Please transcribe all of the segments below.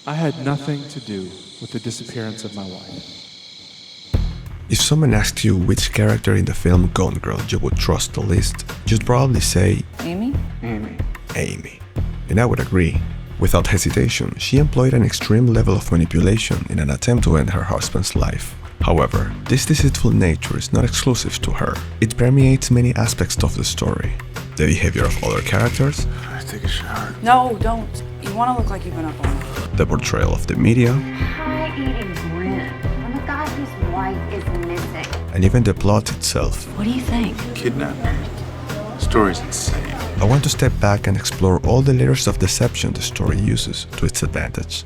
I had nothing to do with the disappearance of my wife. If someone asked you which character in the film Gone Girl you would trust the least, you'd probably say Amy? Amy. And I would agree. Without hesitation, she employed an extreme level of manipulation in an attempt to end her husband's life. However, this deceitful nature is not exclusive to her. It permeates many aspects of the story. The behavior of other characters. Can I take a shower? No, don't. You want to look like you've been up all night. The portrayal of the media. Pie-eating grin from a guy whose wife is missing. And even the plot itself. What do you think? Kidnapping. Story's insane. I want to step back and explore all the layers of deception the story uses to its advantage.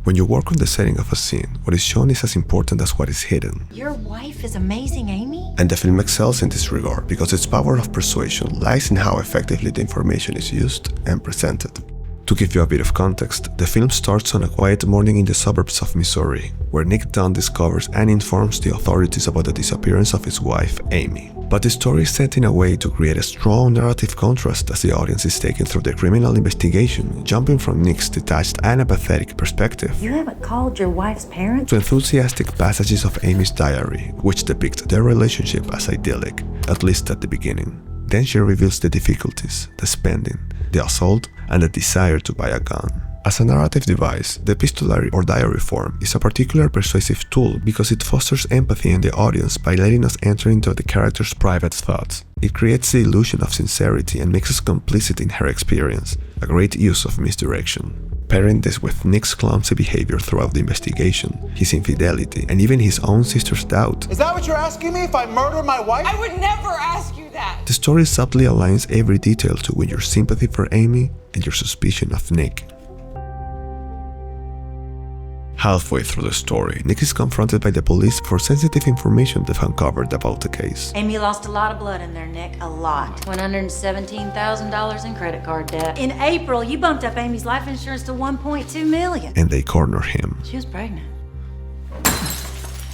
When you work on the setting of a scene, what is shown is as important as what is hidden. Your wife is amazing, Amy? And the film excels in this regard because its power of persuasion lies in how effectively the information is used and presented. To give you a bit of context, the film starts on a quiet morning in the suburbs of Missouri, where Nick Dunn discovers and informs the authorities about the disappearance of his wife, Amy. But the story is set in a way to create a strong narrative contrast as the audience is taken through the criminal investigation, jumping from Nick's detached and apathetic perspective You haven't called your wife's parents? to enthusiastic passages of Amy's diary, which depict their relationship as idyllic, at least at the beginning. Then she reveals the difficulties, the spending, the assault, and the desire to buy a gun. As a narrative device, the epistolary or diary form is a particular persuasive tool because it fosters empathy in the audience by letting us enter into the character's private thoughts. It creates the illusion of sincerity and makes us complicit in her experience, a great use of misdirection. Pairing this with Nick's clumsy behavior throughout the investigation, his infidelity, and even his own sister's doubt. Is that what you're asking me, if I murder my wife? I would never ask you that. The story subtly aligns every detail to win your sympathy for Amy and your suspicion of Nick. Halfway through the story, Nick is confronted by the police for sensitive information they've uncovered about the case. Amy lost a lot of blood in there, Nick. A lot. $117,000 in credit card debt. In April, you bumped up Amy's life insurance to $1.2 million. And they corner him. She was pregnant.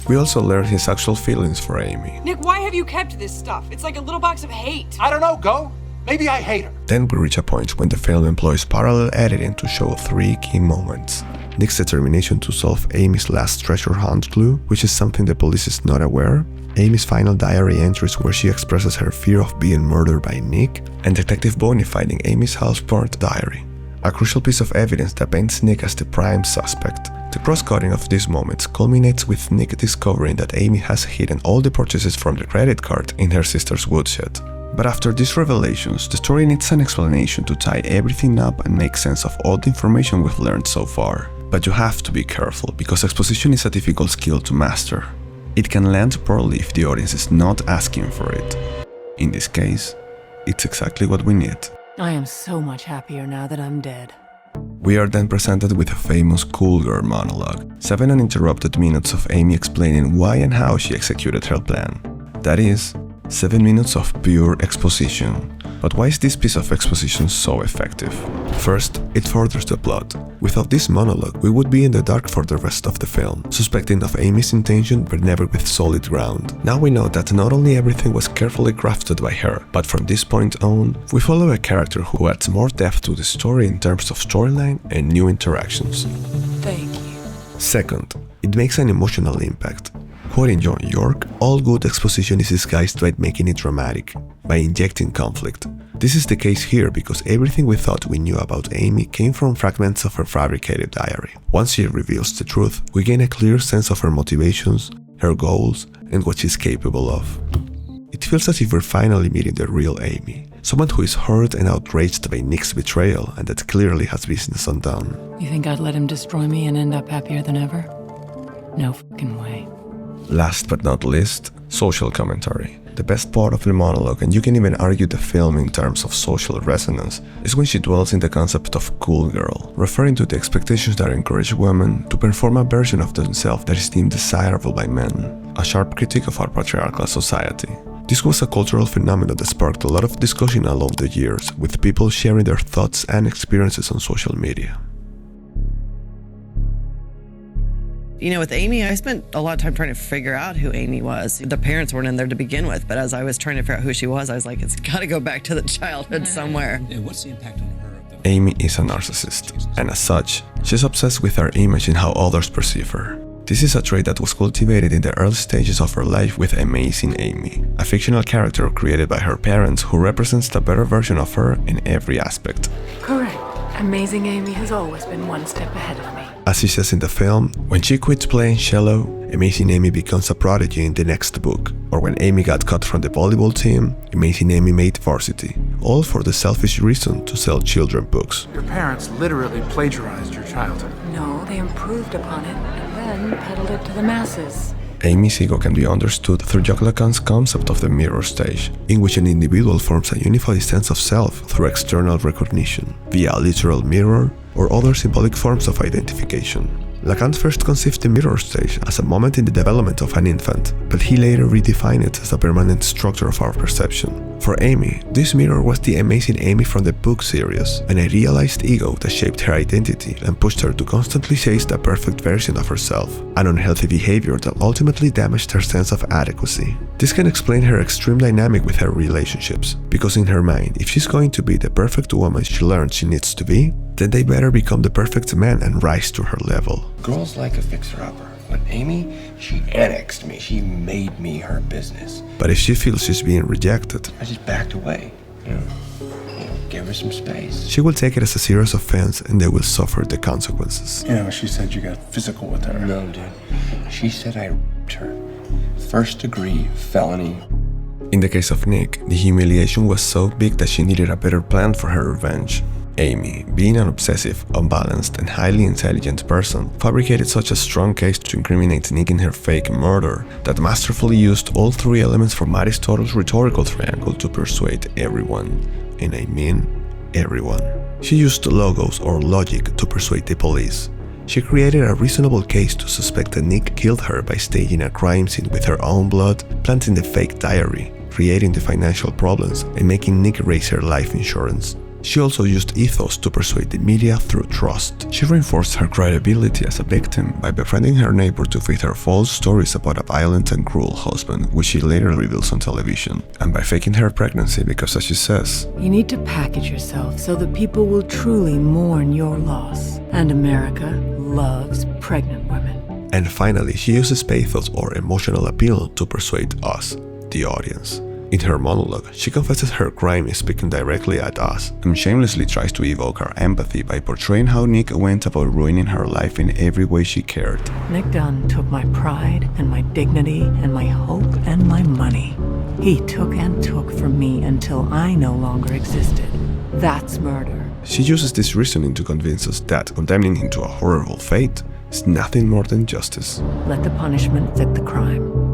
We also learn his actual feelings for Amy. Nick, why have you kept this stuff? It's like a little box of hate. I don't know, go. Maybe I hate her. Then we reach a point when the film employs parallel editing to show three key moments. Nick's determination to solve Amy's last treasure hunt clue, which is something the police is not aware, Amy's final diary entries where she expresses her fear of being murdered by Nick, and Detective Boney finding Amy's houseport diary. A crucial piece of evidence that paints Nick as the prime suspect. The cross-cutting of these moments culminates with Nick discovering that Amy has hidden all the purchases from the credit card in her sister's woodshed. But after these revelations, the story needs an explanation to tie everything up and make sense of all the information we've learned so far. But you have to be careful, because exposition is a difficult skill to master. It can land poorly if the audience is not asking for it. In this case, it's exactly what we need. I am so much happier now that I'm dead. We are then presented with a famous cool girl monologue, 7 uninterrupted minutes of Amy explaining why and how she executed her plan. That is, 7 minutes of pure exposition. But why is this piece of exposition so effective? First, it furthers the plot. Without this monologue, we would be in the dark for the rest of the film, suspecting of Amy's intention but never with solid ground. Now we know that not only everything was carefully crafted by her, but from this point on, we follow a character who adds more depth to the story in terms of storyline and new interactions. Thank you. Second, it makes an emotional impact. Quoting John York, all good exposition is disguised by making it dramatic, by injecting conflict. This is the case here because everything we thought we knew about Amy came from fragments of her fabricated diary. Once she reveals the truth, we gain a clear sense of her motivations, her goals, and what she's capable of. It feels as if we're finally meeting the real Amy, someone who is hurt and outraged by Nick's betrayal and that clearly has business undone. You think I'd let him destroy me and end up happier than ever? No fucking way. Last but not least, social commentary. The best part of the monologue, and you can even argue the film in terms of social resonance, is when she dwells in the concept of cool girl, referring to the expectations that encourage women to perform a version of themselves that is deemed desirable by men, a sharp critique of our patriarchal society. This was a cultural phenomenon that sparked a lot of discussion along the years, with people sharing their thoughts and experiences on social media. You know, with Amy, I spent a lot of time trying to figure out who Amy was. The parents weren't in there to begin with, but as I was trying to figure out who she was, I was like, it's got to go back to the childhood somewhere. And what's the impact on her? Amy is a narcissist, and as such, she's obsessed with her image and how others perceive her. This is a trait that was cultivated in the early stages of her life with Amazing Amy, a fictional character created by her parents who represents the better version of her in every aspect. Correct. Amazing Amy has always been one step ahead of me. As she says in the film, when she quits playing cello, Amazing Amy becomes a prodigy in the next book. Or when Amy got cut from the volleyball team, Amazing Amy made varsity, all for the selfish reason to sell children books. Your parents literally plagiarized your childhood. No, they improved upon it and then peddled it to the masses. Amy's ego can be understood through Jacques Lacan's concept of the mirror stage, in which an individual forms a unified sense of self through external recognition, via a literal mirror or other symbolic forms of identification. Lacan first conceived the mirror stage as a moment in the development of an infant, but he later redefined it as a permanent structure of our perception. For Amy, this mirror was the Amazing Amy from the book series, an idealized ego that shaped her identity and pushed her to constantly chase the perfect version of herself, an unhealthy behavior that ultimately damaged her sense of adequacy. This can explain her extreme dynamic with her relationships, because in her mind, if she's going to be the perfect woman she learned she needs to be, then they better become the perfect man and rise to her level. Girls like a fixer-upper. But Amy, she annexed me. She made me her business. But if she feels she's being rejected, I just backed away. Give her some space. she will take it as a serious offense and they will suffer the consequences. She said you got physical with her. No, dude. She said I raped her. First-degree felony. In the case of Nick, the humiliation was so big that she needed a better plan for her revenge. Amy, being an obsessive, unbalanced, and highly intelligent person, fabricated such a strong case to incriminate Nick in her fake murder that masterfully used all three elements from Aristotle's rhetorical triangle to persuade everyone. And I mean everyone. She used logos or logic to persuade the police. She created a reasonable case to suspect that Nick killed her by staging a crime scene with her own blood, planting the fake diary, creating the financial problems, and making Nick raise her life insurance. She also used ethos to persuade the media through trust. She reinforced her credibility as a victim by befriending her neighbor to feed her false stories about a violent and cruel husband, which she later reveals on television, and by faking her pregnancy because, as she says, You need to package yourself so that people will truly mourn your loss. And America loves pregnant women. And finally, she uses pathos or emotional appeal to persuade us, the audience. In her monologue, she confesses her crime is speaking directly at us, and shamelessly tries to evoke our empathy by portraying how Nick went about ruining her life in every way she cared. Nick Dunn took my pride and my dignity and my hope and my money. He took and took from me until I no longer existed. That's murder. She uses this reasoning to convince us that condemning him to a horrible fate is nothing more than justice. Let the punishment fit the crime.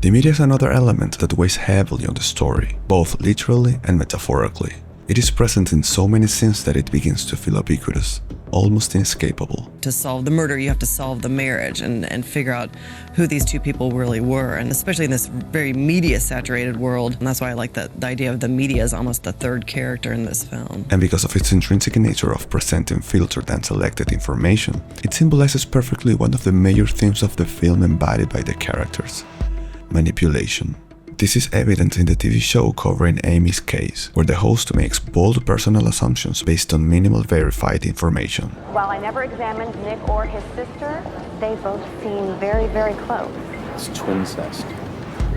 The media is another element that weighs heavily on the story, both literally and metaphorically. It is present in so many scenes that it begins to feel ubiquitous, almost inescapable. To solve the murder, you have to solve the marriage and figure out who these two people really were. And especially in this very media-saturated world. And that's why I like the idea of the media as almost the third character in this film. And because of its intrinsic nature of presenting filtered and selected information, it symbolizes perfectly one of the major themes of the film embodied by the characters: manipulation. This is evident in the TV show covering Amy's case, where the host makes bold personal assumptions based on minimal verified information. While I never examined Nick or his sister, they both seem very, very close. It's twincest.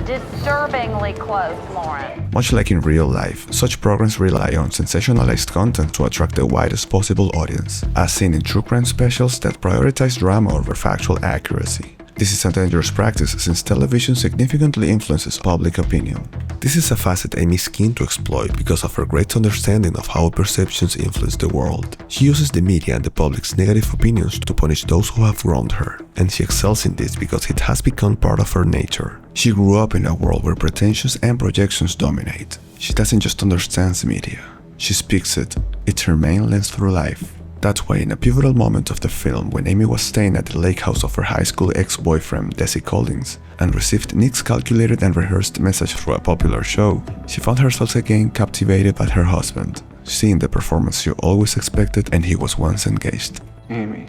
Disturbingly close, Lauren. Much like in real life, such programs rely on sensationalized content to attract the widest possible audience, as seen in true crime specials that prioritize drama over factual accuracy. This is a dangerous practice since television significantly influences public opinion. This is a facet Amy is keen to exploit because of her great understanding of how perceptions influence the world. She uses the media and the public's negative opinions to punish those who have wronged her, and she excels in this because it has become part of her nature. She grew up in a world where pretensions and projections dominate. She doesn't just understand the media, she speaks it. It's her main lens through life. That's why in a pivotal moment of the film, when Amy was staying at the lake house of her high school ex-boyfriend, Desi Collins, and received Nick's calculated and rehearsed message through a popular show, she found herself again captivated by her husband, seeing the performance she always expected and he was once engaged. Amy,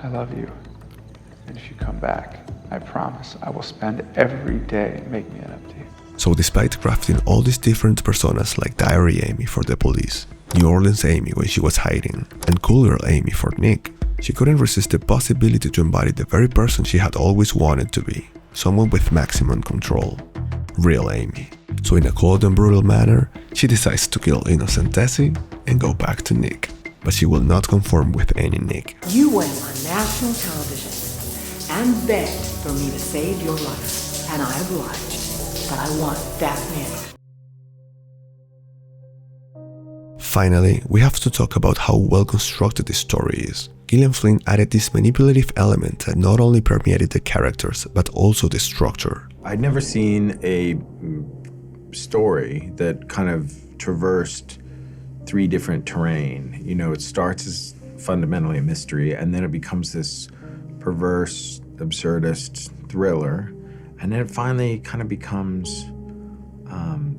I love you. And if you come back, I promise I will spend every day making it up to you. So despite crafting all these different personas like Diary Amy for the police, New Orleans Amy when she was hiding, and Cool Girl Amy for Nick, she couldn't resist the possibility to embody the very person she had always wanted to be, someone with maximum control. Real Amy. So in a cold and brutal manner, she decides to kill innocent Tessie and go back to Nick. But she will not conform with any Nick. You went on national television and begged for me to save your life, and I obliged, but I want that man. Finally, we have to talk about how well constructed this story is. Gillian Flynn added this manipulative element that not only permeated the characters, but also the structure. I'd never seen a story that kind of traversed three different terrain. You know, it starts as fundamentally a mystery, and then it becomes this perverse, absurdist thriller, and then it finally kind of becomes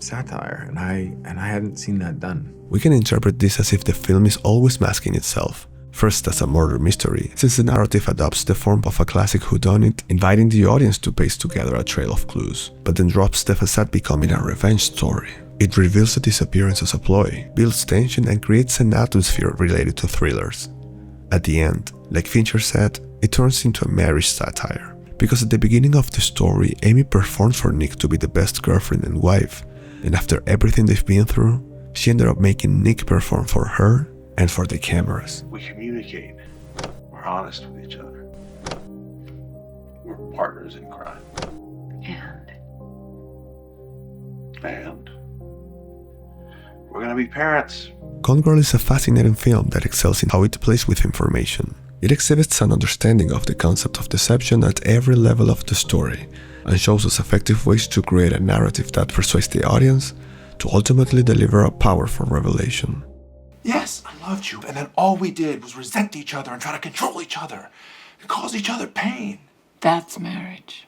satire, and I hadn't seen that done. We can interpret this as if the film is always masking itself. First as a murder mystery, since the narrative adopts the form of a classic whodunit, inviting the audience to paste together a trail of clues, but then drops the facade becoming a revenge story. It reveals the disappearance as a ploy, builds tension and creates an atmosphere related to thrillers. At the end, like Fincher said, it turns into a marriage satire. Because at the beginning of the story, Amy performs for Nick to be the best girlfriend and wife, and after everything they've been through, she ended up making Nick perform for her and for the cameras. We communicate. We're honest with each other. We're partners in crime. And we're gonna be parents. Gone Girl is a fascinating film that excels in how it plays with information. It exhibits an understanding of the concept of deception at every level of the story, and shows us effective ways to create a narrative that persuades the audience to ultimately deliver a powerful revelation. Yes, I loved you, and then all we did was resent each other and try to control each other and cause each other pain. That's marriage.